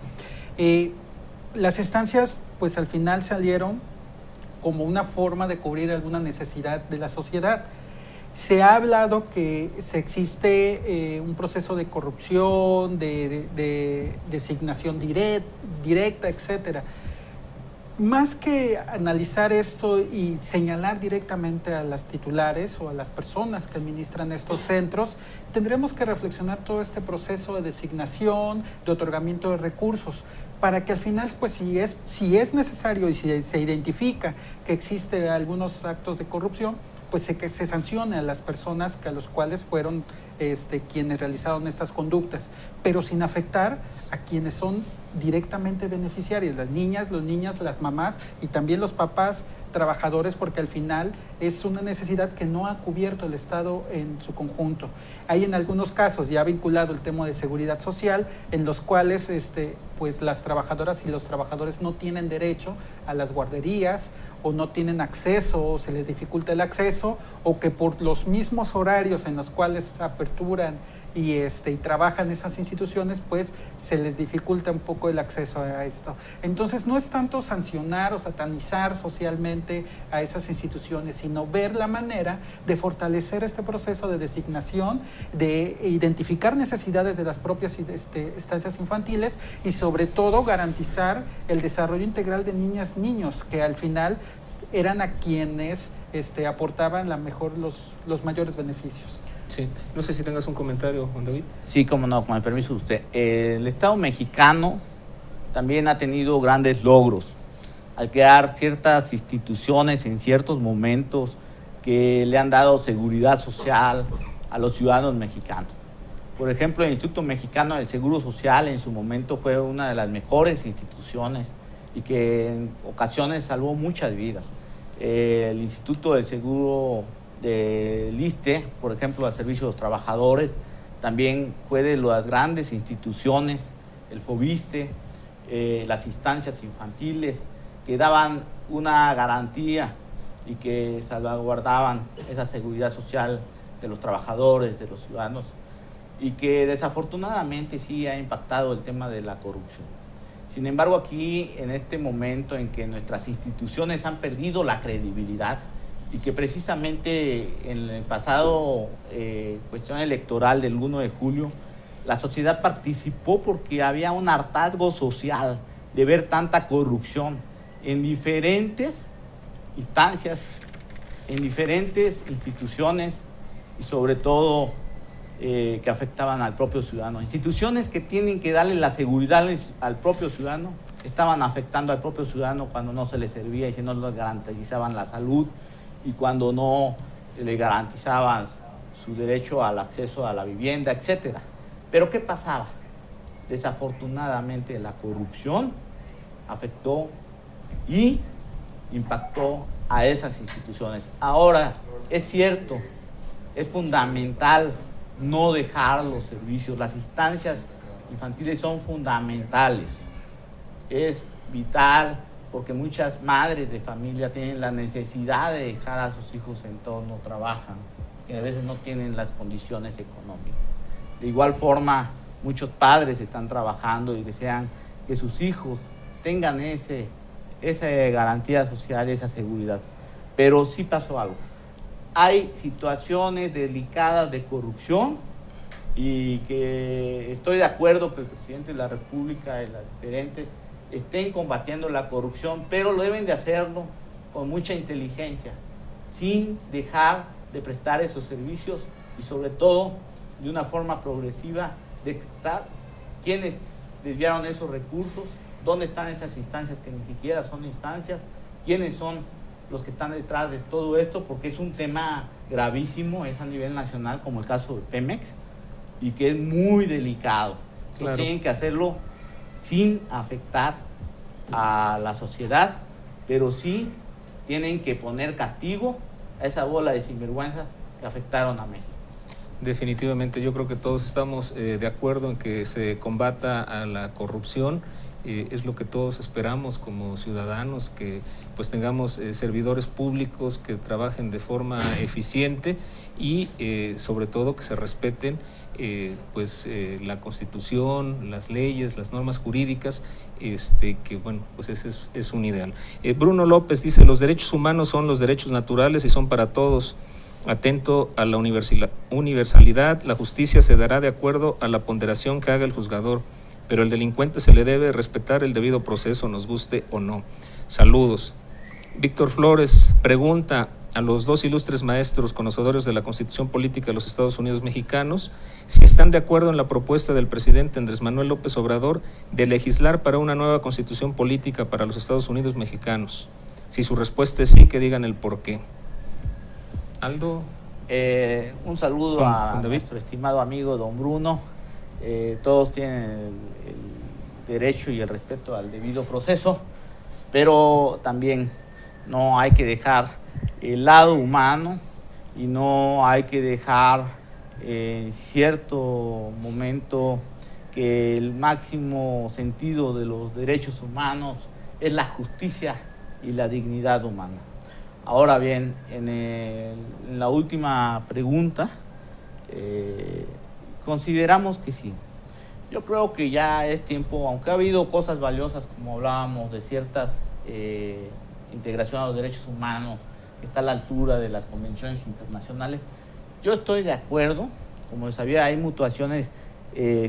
B: Las estancias, pues al final salieron como una forma de cubrir alguna necesidad de la sociedad. Se ha hablado que existe un proceso de corrupción, de designación directa, etcétera. Más que analizar esto y señalar directamente a las titulares o a las personas que administran estos centros, tendremos que reflexionar todo este proceso de designación, de otorgamiento de recursos, para que al final, pues si es necesario y si se identifica que existe algunos actos de corrupción, pues que se sancione a las personas a los cuales fueron quienes realizaron estas conductas, pero sin afectar a quienes son directamente beneficiarios, las niñas, los niños, las mamás y también los papás trabajadores, porque al final es una necesidad que no ha cubierto el Estado en su conjunto. Hay en algunos casos ya vinculado el tema de seguridad social, en los cuales pues las trabajadoras y los trabajadores no tienen derecho a las guarderías o no tienen acceso o se les dificulta el acceso, o que por los mismos horarios en los cuales aperturan y trabajan esas instituciones, pues se les dificulta un poco el acceso a esto. Entonces no es tanto sancionar o satanizar socialmente a esas instituciones, sino ver la manera de fortalecer este proceso de designación, de identificar necesidades de las propias estancias infantiles y sobre todo garantizar el desarrollo integral de niñas, niños, que al final eran a quienes aportaban los mayores beneficios.
A: Sí, no sé si tengas un comentario, Juan David.
C: Sí, cómo no, con el permiso de usted. El Estado mexicano también ha tenido grandes logros al crear ciertas instituciones en ciertos momentos que le han dado seguridad social a los ciudadanos mexicanos. Por ejemplo, el Instituto Mexicano del Seguro Social en su momento fue una de las mejores instituciones y que en ocasiones salvó muchas vidas. El Instituto del Seguro del ISSSTE, por ejemplo, al servicio de los trabajadores, también fue de las grandes instituciones, el FOBISSSTE, las instancias infantiles, que daban una garantía y que salvaguardaban esa seguridad social de los trabajadores, de los ciudadanos, y que desafortunadamente sí ha impactado el tema de la corrupción. Sin embargo, aquí, en este momento en que nuestras instituciones han perdido la credibilidad y que precisamente en el pasado cuestión electoral del 1 de julio, la sociedad participó porque había un hartazgo social de ver tanta corrupción en diferentes instancias, en diferentes instituciones y sobre todo que afectaban al propio ciudadano. Instituciones que tienen que darle la seguridad al propio ciudadano, estaban afectando al propio ciudadano cuando no se le servía y si no le garantizaban la salud y cuando no le garantizaban su derecho al acceso a la vivienda, etcétera. Pero ¿qué pasaba? Desafortunadamente la corrupción afectó y impactó a esas instituciones. Ahora, es cierto, es fundamental no dejar los servicios. Las instancias infantiles son fundamentales. Es vital porque muchas madres de familia tienen la necesidad de dejar a sus hijos en torno, trabajan, que a veces no tienen las condiciones económicas. De igual forma, muchos padres están trabajando y desean que sus hijos tengan esa garantía social, esa seguridad. Pero sí pasó algo. Hay situaciones delicadas de corrupción y que estoy de acuerdo que el presidente de la República y las diferentes estén combatiendo la corrupción, pero lo deben de hacerlo con mucha inteligencia, sin dejar de prestar esos servicios y sobre todo de una forma progresiva de detectar quiénes desviaron esos recursos, dónde están esas instancias que ni siquiera son instancias, quiénes son los que están detrás de todo esto, porque es un tema gravísimo, es a nivel nacional, como el caso de Pemex, y que es muy delicado. Claro. Tienen que hacerlo sin afectar a la sociedad, pero sí tienen que poner castigo a esa bola de sinvergüenza que afectaron a México.
A: Definitivamente, yo creo que todos estamos de acuerdo en que se combata a la corrupción. Es lo que todos esperamos como ciudadanos, que pues tengamos servidores públicos que trabajen de forma eficiente y sobre todo que se respeten la Constitución, las leyes, las normas jurídicas, que bueno, pues ese es un ideal. Bruno López dice: los derechos humanos son los derechos naturales y son para todos. Atento a la universalidad, la justicia se dará de acuerdo a la ponderación que haga el juzgador, pero al delincuente se le debe respetar el debido proceso, nos guste o no. Saludos. Víctor Flores pregunta a los dos ilustres maestros conocedores de la Constitución Política de los Estados Unidos Mexicanos si están de acuerdo en la propuesta del presidente Andrés Manuel López Obrador de legislar para una nueva Constitución Política para los Estados Unidos Mexicanos. Si su respuesta es sí, que digan el por qué. Aldo.
C: Un saludo a nuestro estimado amigo don Bruno. Todos tienen el derecho y el respeto al debido proceso, pero también no hay que dejar el lado humano y no hay que dejar en cierto momento que el máximo sentido de los derechos humanos es la justicia y la dignidad humana. Ahora bien, en la última pregunta, consideramos que sí. Yo creo que ya es tiempo, aunque ha habido cosas valiosas, como hablábamos de ciertas integración a los derechos humanos, que está a la altura de las convenciones internacionales, yo estoy de acuerdo. Como sabía, hay mutuaciones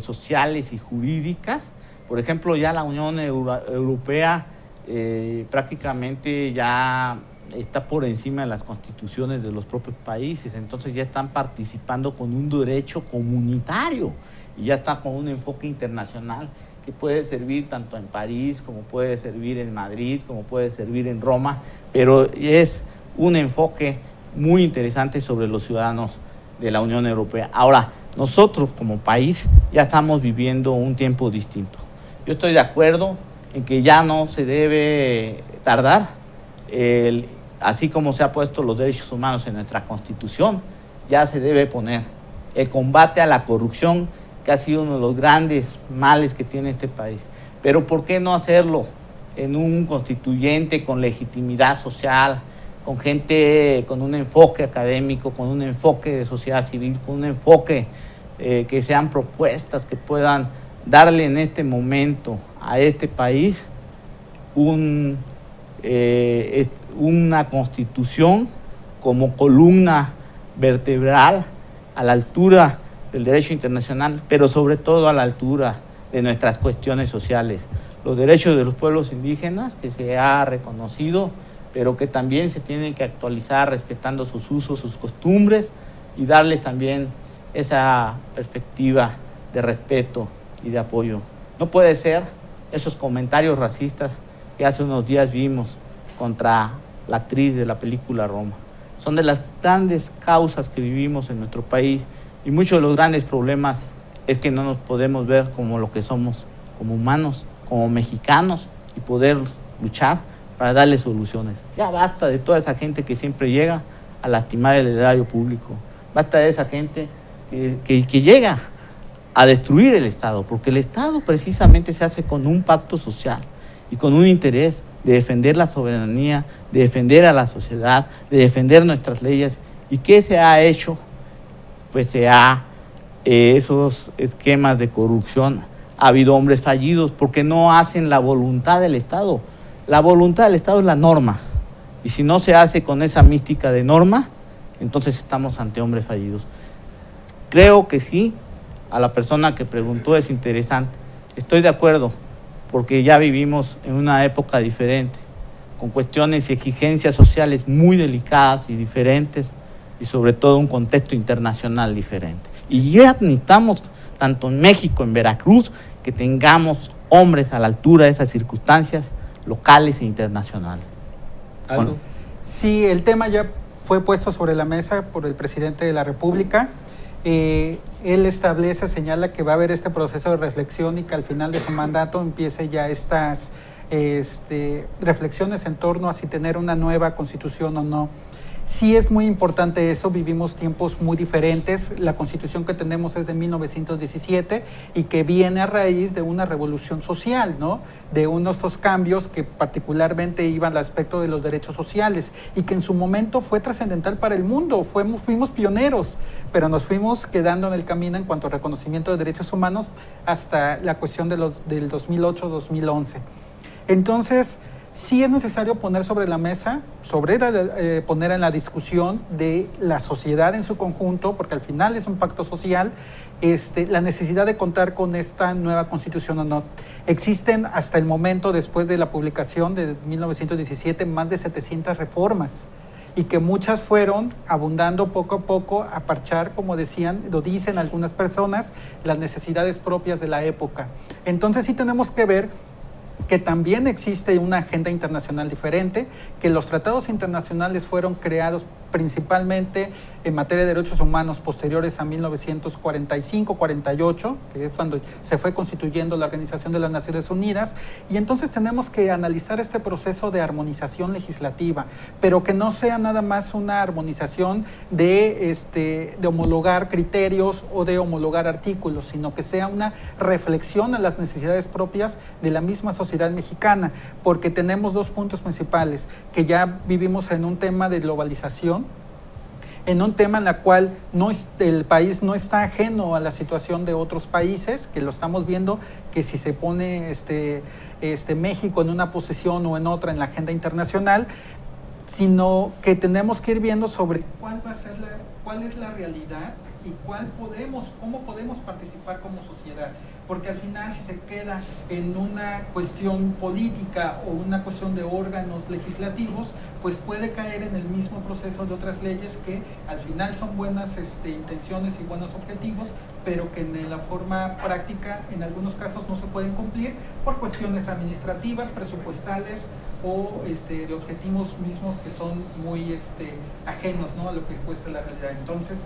C: sociales y jurídicas. Por ejemplo, ya la Unión Europea prácticamente ya está por encima de las constituciones de los propios países, entonces ya están participando con un derecho comunitario y ya está con un enfoque internacional que puede servir tanto en París, como puede servir en Madrid, como puede servir en Roma, pero es un enfoque muy interesante sobre los ciudadanos de la Unión Europea. Ahora, nosotros como país ya estamos viviendo un tiempo distinto. Yo estoy de acuerdo en que ya no se debe tardar, así como se ha puesto los derechos humanos en nuestra Constitución, ya se debe poner el combate a la corrupción, que ha sido uno de los grandes males que tiene este país. pero ¿por qué no hacerlo en un constituyente con legitimidad social, con gente con un enfoque académico, con un enfoque de sociedad civil, con un enfoque que sean propuestas que puedan darle en este momento a este país una constitución como columna vertebral a la altura del derecho internacional, pero sobre todo a la altura de nuestras cuestiones sociales? Los derechos de los pueblos indígenas, que se ha reconocido, pero que también se tienen que actualizar respetando sus usos, sus costumbres, y darles también esa perspectiva de respeto y de apoyo. No puede ser esos comentarios racistas que hace unos días vimos contra la actriz de la película Roma. Son de las grandes causas que vivimos en nuestro país, y muchos de los grandes problemas es que no nos podemos ver como lo que somos, como humanos, como mexicanos, y poder luchar para darle soluciones. Ya basta de toda esa gente que siempre llega a lastimar el erario público. Basta de esa gente que llega a destruir el Estado, porque el Estado precisamente se hace con un pacto social y con un interés de defender la soberanía, de defender a la sociedad, de defender nuestras leyes. ¿Y qué se ha hecho? Pues esos esquemas de corrupción. Ha habido hombres fallidos porque no hacen la voluntad del Estado. La voluntad del Estado es la norma, y si no se hace con esa mística de norma, entonces estamos ante hombres fallidos. Creo que sí, a la persona que preguntó es interesante. Estoy de acuerdo, porque ya vivimos en una época diferente, con cuestiones y exigencias sociales muy delicadas y diferentes, y sobre todo un contexto internacional diferente. Y ya necesitamos, tanto en México, en Veracruz, que tengamos hombres a la altura de esas circunstancias locales e internacionales.
A: ¿Algo?
C: Bueno.
B: Sí, el tema ya fue puesto sobre la mesa por el presidente de la República. Él establece, señala que va a haber este proceso de reflexión y que al final de su mandato empiece ya estas reflexiones en torno a si tener una nueva constitución o no. Sí es muy importante eso, vivimos tiempos muy diferentes. La constitución que tenemos es de 1917 y que viene a raíz de una revolución social, ¿no? De unos cambios que particularmente iban al aspecto de los derechos sociales y que en su momento fue trascendental para el mundo. Fuimos pioneros, pero nos fuimos quedando en el camino en cuanto a reconocimiento de derechos humanos hasta la cuestión del 2008-2011. Entonces, sí es necesario poner sobre la mesa, poner en la discusión de la sociedad en su conjunto, porque al final es un pacto social, la necesidad de contar con esta nueva constitución o no. Existen hasta el momento, después de la publicación de 1917, más de 700 reformas, y que muchas fueron abundando poco a poco a parchar, como lo dicen algunas personas, las necesidades propias de la época. Entonces sí tenemos que ver que también existe una agenda internacional diferente, que los tratados internacionales fueron creados principalmente en materia de derechos humanos posteriores a 1945-48, que es cuando se fue constituyendo la Organización de las Naciones Unidas, y entonces tenemos que analizar este proceso de armonización legislativa, pero que no sea nada más una armonización de homologar criterios o de homologar artículos, sino que sea una reflexión a las necesidades propias de la misma sociedad mexicana, porque tenemos dos puntos principales, que ya vivimos en un tema de globalización, en un tema en el cual el país no está ajeno a la situación de otros países, que lo estamos viendo, que si se pone México en una posición o en otra en la agenda internacional, sino que tenemos que ir viendo sobre cuál es la realidad y cómo podemos participar como sociedad. Porque al final, si se queda en una cuestión política o una cuestión de órganos legislativos, pues puede caer en el mismo proceso de otras leyes que al final son buenas intenciones y buenos objetivos, pero que en la forma práctica en algunos casos no se pueden cumplir por cuestiones administrativas, presupuestales o de objetivos mismos que son muy ajenos, ¿no?, a lo que cuesta la realidad. Entonces,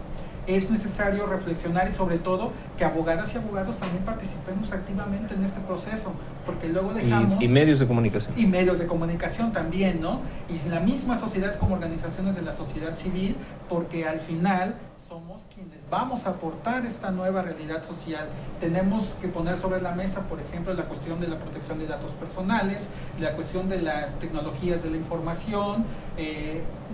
B: es necesario reflexionar y sobre todo que abogadas y abogados también participemos activamente en este proceso, porque luego dejamos...
A: Y medios de comunicación.
B: Y medios de comunicación también, ¿no? Y la misma sociedad como organizaciones de la sociedad civil, porque al final somos quienes vamos a aportar esta nueva realidad social. Tenemos que poner sobre la mesa, por ejemplo, la cuestión de la protección de datos personales, la cuestión de las tecnologías de la información,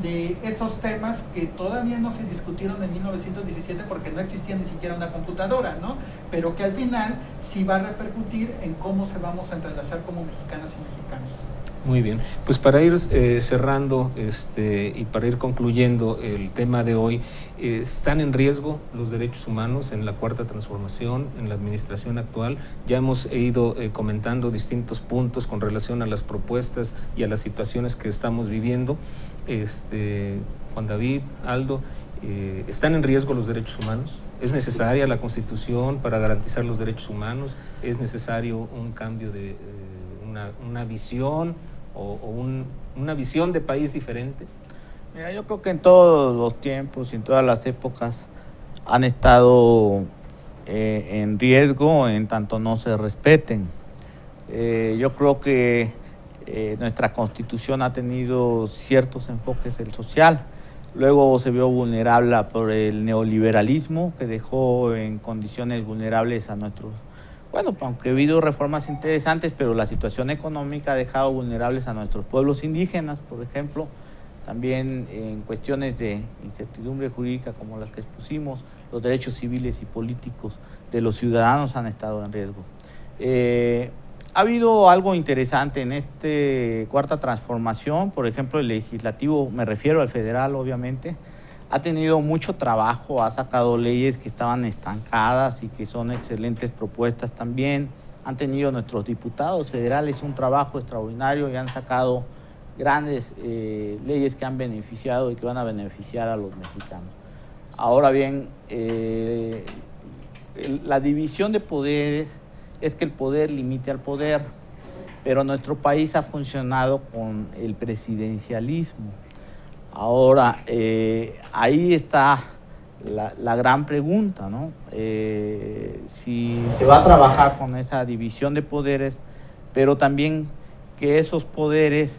B: de esos temas que todavía no se discutieron en 1917 porque no existía ni siquiera una computadora, ¿no? Pero que al final sí va a repercutir en cómo se vamos a entrelazar como mexicanas y mexicanos.
A: Muy bien, pues para ir cerrando y para ir concluyendo el tema de hoy, ¿están en riesgo los derechos humanos en la Cuarta Transformación, en la administración actual? Ya hemos ido comentando distintos puntos con relación a las propuestas y a las situaciones que estamos viviendo. Juan David, Aldo, ¿están en riesgo los derechos humanos? ¿Es necesaria la Constitución para garantizar los derechos humanos? ¿Es necesario un cambio de una visión o una visión de país diferente?
C: Mira, yo creo que en todos los tiempos y en todas las épocas han estado en riesgo en tanto no se respeten. Yo creo que nuestra Constitución ha tenido ciertos enfoques del social. Luego se vio vulnerable por el neoliberalismo, que dejó en condiciones vulnerables a nuestros... Bueno, aunque ha habido reformas interesantes, pero la situación económica ha dejado vulnerables a nuestros pueblos indígenas, por ejemplo. También en cuestiones de incertidumbre jurídica como las que expusimos, los derechos civiles y políticos de los ciudadanos han estado en riesgo. Ha habido algo interesante en esta Cuarta Transformación, por ejemplo, el legislativo, me refiero al federal, obviamente, ha tenido mucho trabajo, ha sacado leyes que estaban estancadas y que son excelentes propuestas también. Han tenido nuestros diputados federales un trabajo extraordinario y han sacado grandes leyes que han beneficiado y que van a beneficiar a los mexicanos. Ahora bien, la división de poderes es que el poder limite al poder, pero nuestro país ha funcionado con el presidencialismo. Ahora, ahí está la gran pregunta, ¿no? Si se va a trabajar con esa división de poderes, pero también que esos poderes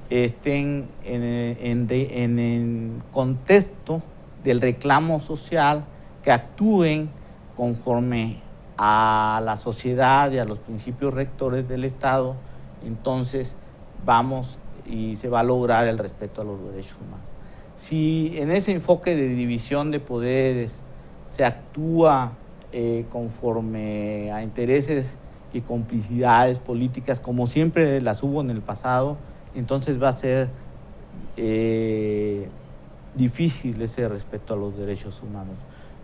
C: estén en el contexto del reclamo social, que actúen conforme a la sociedad y a los principios rectores del Estado. Entonces vamos y se va a lograr el respeto a los derechos humanos. Si en ese enfoque de división de poderes se actúa conforme a intereses y complicidades políticas, como siempre las hubo en el pasado, entonces va a ser difícil ese respeto a los derechos humanos.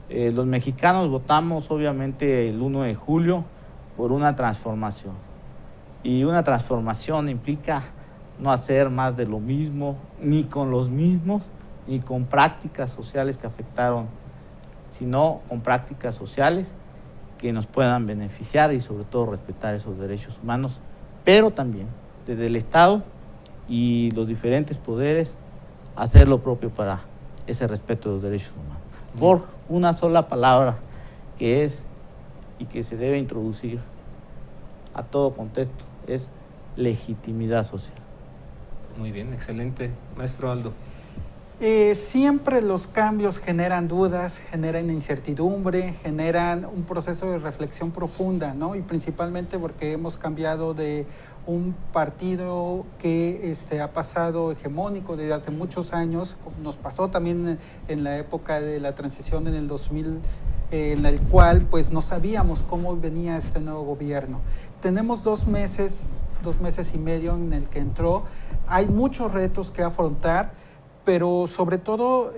C: Los mexicanos votamos obviamente el 1 de julio por una transformación. Y una transformación implica no hacer más de lo mismo, ni con los mismos, ni con prácticas sociales que afectaron, sino con prácticas sociales que nos puedan beneficiar y sobre todo respetar esos derechos humanos, pero también desde el Estado y los diferentes poderes hacer lo propio para ese respeto de los derechos humanos. Por una sola palabra que es y que se debe introducir a todo contexto, es legitimidad social.
A: Muy bien, excelente. Maestro Aldo.
B: Siempre los cambios generan dudas, generan incertidumbre, generan un proceso de reflexión profunda, ¿no? Y principalmente porque hemos cambiado de un partido que ha pasado hegemónico desde hace muchos años, nos pasó también en la época de la transición en el 2000, en el cual pues no sabíamos cómo venía este nuevo gobierno. Tenemos 2 meses y medio en el que entró, hay muchos retos que afrontar, pero sobre todo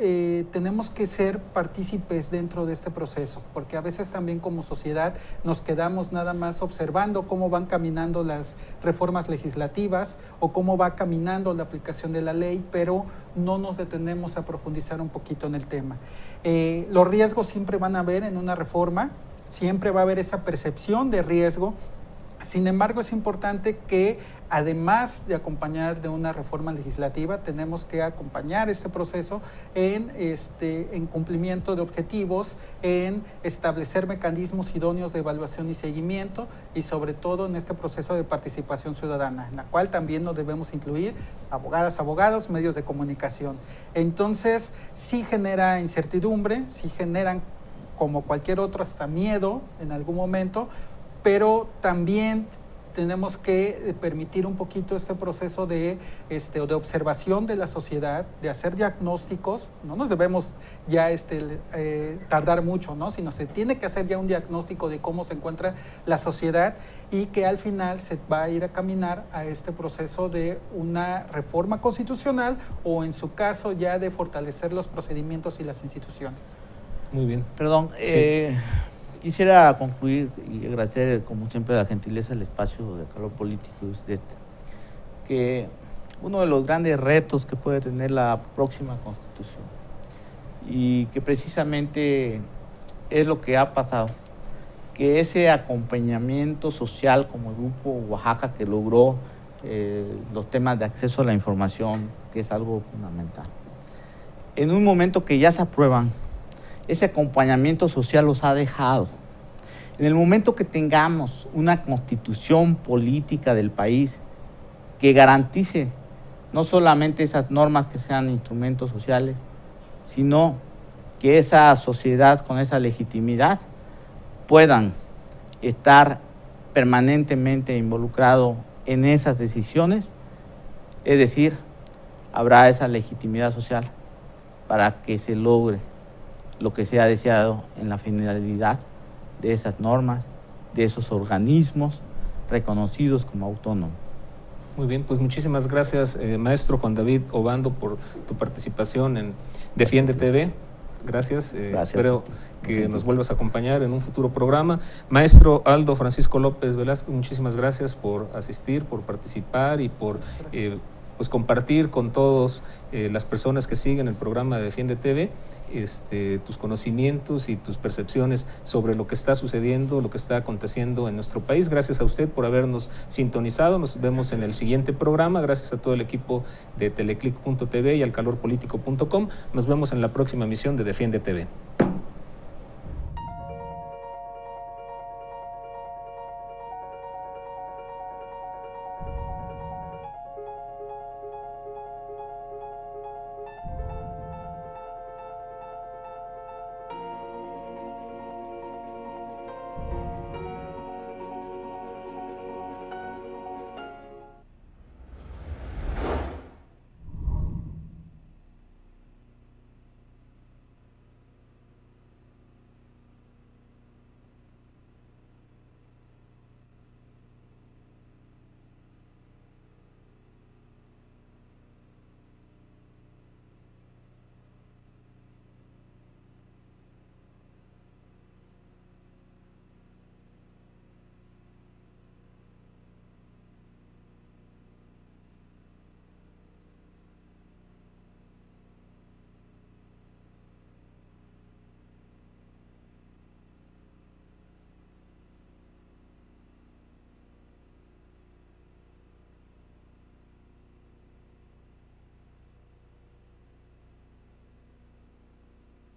B: tenemos que ser partícipes dentro de este proceso, porque a veces también como sociedad nos quedamos nada más observando cómo van caminando las reformas legislativas o cómo va caminando la aplicación de la ley, pero no nos detenemos a profundizar un poquito en el tema. Los riesgos siempre van a haber en una reforma, siempre va a haber esa percepción de riesgo, Sin embargo, es importante que, además de acompañar de una reforma legislativa, tenemos que acompañar este proceso en cumplimiento de objetivos, en establecer mecanismos idóneos de evaluación y seguimiento, y sobre todo en este proceso de participación ciudadana, en la cual también nos debemos incluir abogadas, abogados, medios de comunicación. Entonces, sí genera incertidumbre, sí generan, como cualquier otro, hasta miedo en algún momento, pero también tenemos que permitir un poquito este proceso de observación de la sociedad, de hacer diagnósticos. No nos debemos ya tardar mucho, ¿no? Sino se tiene que hacer ya un diagnóstico de cómo se encuentra la sociedad, y que al final se va a ir a caminar a este proceso de una reforma constitucional, o en su caso ya de fortalecer los procedimientos y las instituciones.
A: Muy bien.
C: Perdón, quisiera concluir y agradecer, como siempre, la gentileza del espacio de Calor Político de usted, que uno de los grandes retos que puede tener la próxima Constitución, y que precisamente es lo que ha pasado, que ese acompañamiento social como el Grupo Oaxaca, que logró los temas de acceso a la información, que es algo fundamental, en un momento que ya se aprueban, ese acompañamiento social los ha dejado. En el momento que tengamos una constitución política del país que garantice no solamente esas normas que sean instrumentos sociales, sino que esa sociedad con esa legitimidad puedan estar permanentemente involucrado en esas decisiones, es decir, habrá esa legitimidad social para que se logre lo que se ha deseado en la finalidad de esas normas, de esos organismos reconocidos como autónomos.
A: Muy bien, pues muchísimas gracias, maestro Juan David Obando, por tu participación en Defiende TV. Gracias.
C: Gracias.
A: Espero que nos vuelvas a acompañar en un futuro programa. Maestro Aldo Francisco López Velasco, muchísimas gracias por asistir, por participar y por pues compartir con todos las personas que siguen el programa de Defiende TV tus conocimientos y tus percepciones sobre lo que está sucediendo, lo que está aconteciendo en nuestro país. Gracias a usted por habernos sintonizado. Nos vemos en el siguiente programa. Gracias a todo el equipo de teleclic.tv y al calorpolitico.com. Nos vemos en la próxima emisión de Defiende TV.